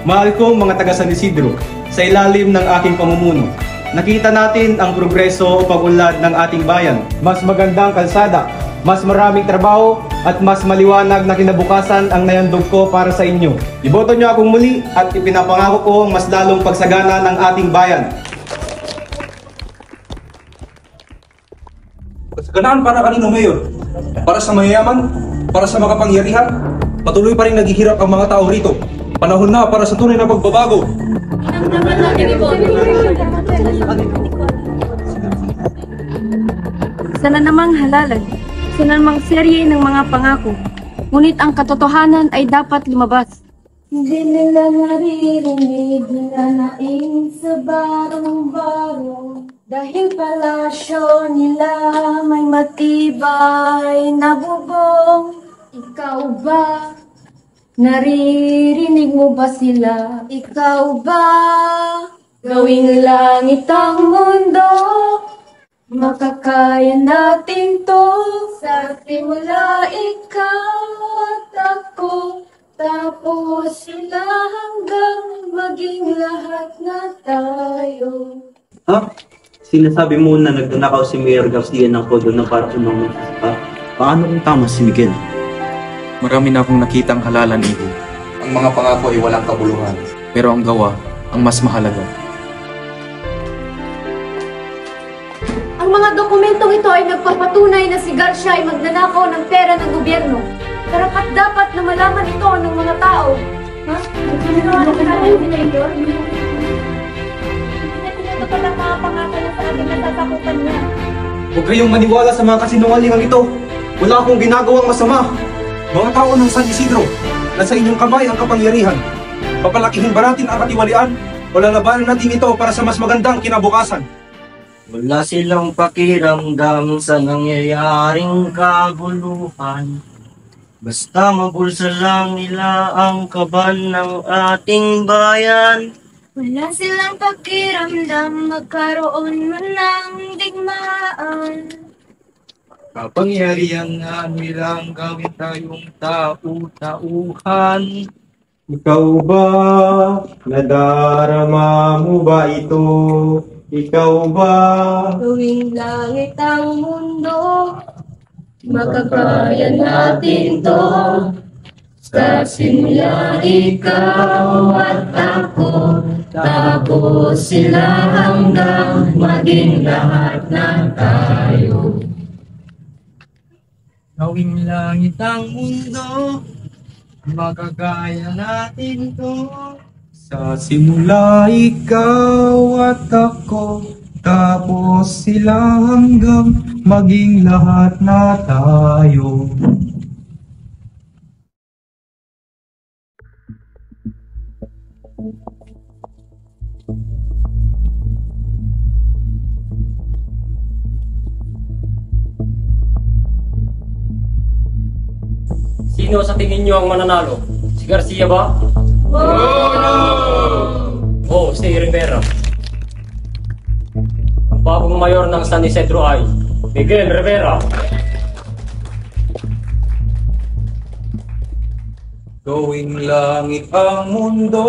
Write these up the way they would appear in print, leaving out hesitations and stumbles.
Mahal kong mga taga San Isidro, sa ilalim ng aking pamumuno, nakita natin ang progreso o pag-unlad ng ating bayan. Mas magandang kalsada, mas maraming trabaho, at mas maliwanag na kinabukasan ang nayandog ko para sa inyo. Iboto niyo akong muli at ipinapangako ko ang mas lalong pagsagana ng ating bayan. Pagsaganaan para kanino, Mayor? Para sa mayayaman? Para sa makapangyarihan? Patuloy pa rin naghihirap ang mga tao rito. Panahon na para sa tunay na pagbabago. Sana namang halalag, sana namang serye ng mga pangako. Ngunit ang katotohanan ay dapat lumabas. Hindi nila naririnig, nananaing sa barong-barong. Dahil palasyo nila may matibay na bubong. Ikaw ba? Naririnig mo ba sila? Ikaw ba? Gawing langit ang mundo, makakaya natin to. Sa simula ikaw at ako, tapos sila hanggang maging lahat na tayo. Ha? Sinasabi mo na nagnanakaw si Mayor Garcia ng podo na para umangin sa sapa? Paano kung tama si Miguel? Marami na akong nakitang halalan, Iho. Ang mga pangako ay walang kabuluhan. Pero ang gawa, ang mas mahalaga. Ang mga dokumentong ito ay nagpapatunay na si Garcia ay magnanakaw ng pera ng gobyerno. Karapat dapat na malaman ito ng mga tao. Ha? Ano ka natin sila ito? Hindi na tinatapal ang mga pangako na sa ating natasakutan niya. Huwag kayong maniwala sa mga kasinungalingang ito. Wala akong ginagawang masama. Mga tao ng San Isidro, nasa inyong kamay ang kapangyarihan. Papalakihin ba natin ang katiwalian o lalabanan natin ito para sa mas magandang kinabukasan? Wala silang pakiramdam sa nangyayaring kaguluhan. Basta mabulsa lang nila ang kaban ng ating bayan. Wala silang pakiramdam, magkaroon man ng digmaan. Kapangyarihan nga nilang gawin tayong tau-tauhan. Ikaw ba? Nadarama mo ba ito? Ikaw ba? Gawing langit ang mundo, makakaya natin to. Sa simula ikaw at ako, tapos sila hanggang maging lahat na tayo. Gawing langit ang mundo, magagaya natin to. Sa simula ikaw at ako, tapos sila hanggang maging lahat na tayo. Sino sa tingin niyo ang mananalo? Si Garcia ba? O si Rivera? Ang bagong mayor ng San Isidro ay Miguel Rivera. Gawing langit ang mundo,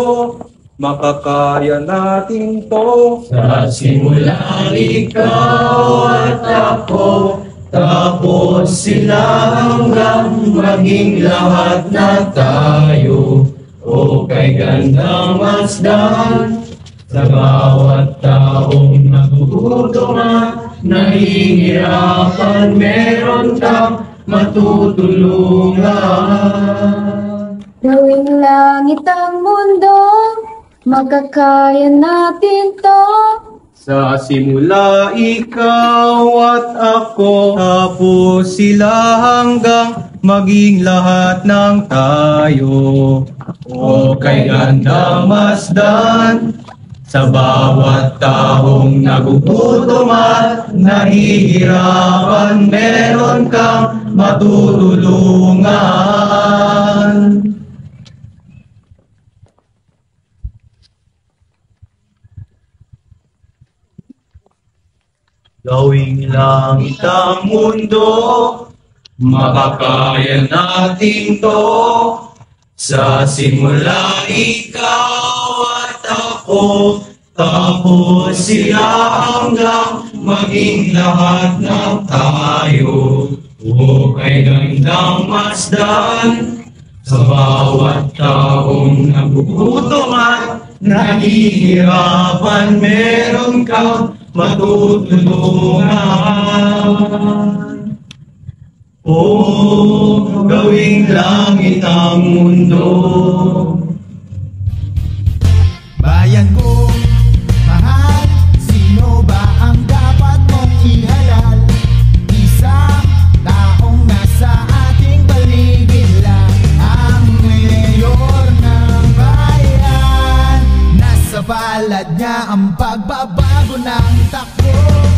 makakaya natin to. Sa simula ikaw at ako, tapos sila hanggang maging lahat na tayo. O kay gandang masdan, sa bawat taong nagugutom at nahihirapan, meron kang matutulungan. Gawing langit ang mundo, makakaya natin to. Sa simula ikaw at ako, tapos sila hanggang maging lahat ng tayo. O kay gandang masdan, sa bawat taong nagugutom at nahihirapan, meron kang matutulungan. Gawing langit ang mundo, makakaya natin to. Sa simula ikaw at ako, tapos sila hanggang maging lahat ng tayo. Kay gandang masdan sa bawat taong nagugutom at nahihirapan, meron kang matutulungan. Gawing langit ang mundo. Bayan ko, mahal, sino ba ang dapat mong ihalal? Isang taong nasa ating paligid lang, ang mayor ng bayan. Nasa palad niya ang pagbabago ng takbo.